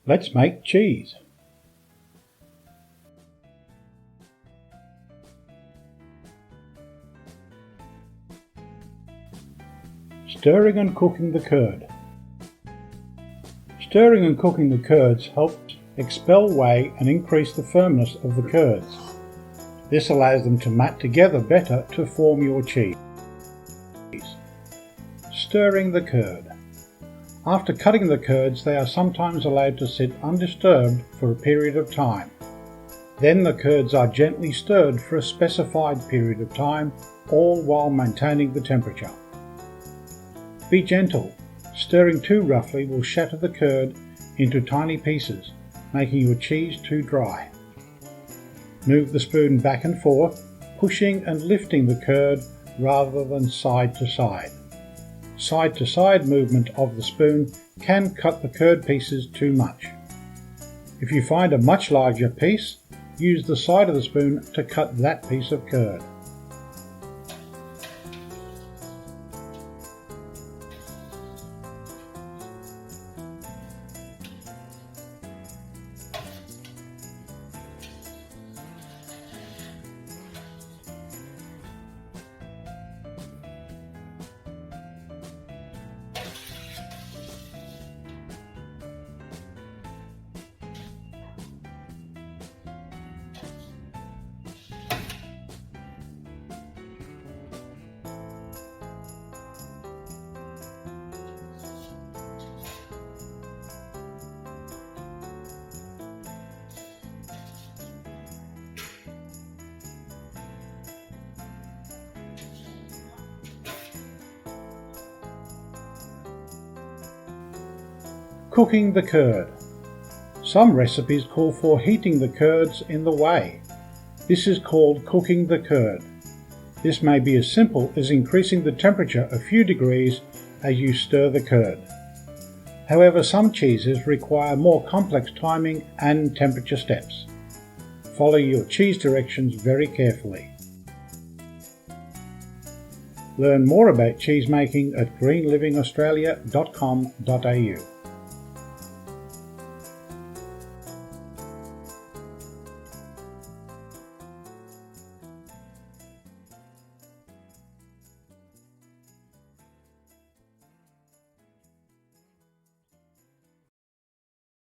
Let's make cheese. Stirring and cooking the curd. Stirring and cooking the curds helps expel whey and increase the firmness of the curds. This allows them to mat together better to form your cheese. Stirring the curd. After cutting the curds, they are sometimes allowed to sit undisturbed for a period of time. Then the curds are gently stirred for a specified period of time, all while maintaining the temperature. Be gentle. Stirring too roughly will shatter the curd into tiny pieces, making your cheese too dry. Move the spoon back and forth, pushing and lifting the curd rather than side to side. Side-to-side movement of the spoon can cut the curd pieces too much. If you find a much larger piece, use the side of the spoon to cut that piece of curd. Cooking the curd. Some recipes call for heating the curds in the whey. This is called cooking the curd. This may be as simple as increasing the temperature a few degrees as you stir the curd. However, some cheeses require more complex timing and temperature steps. Follow your cheese directions very carefully. Learn more about cheese making at greenlivingaustralia.com.au.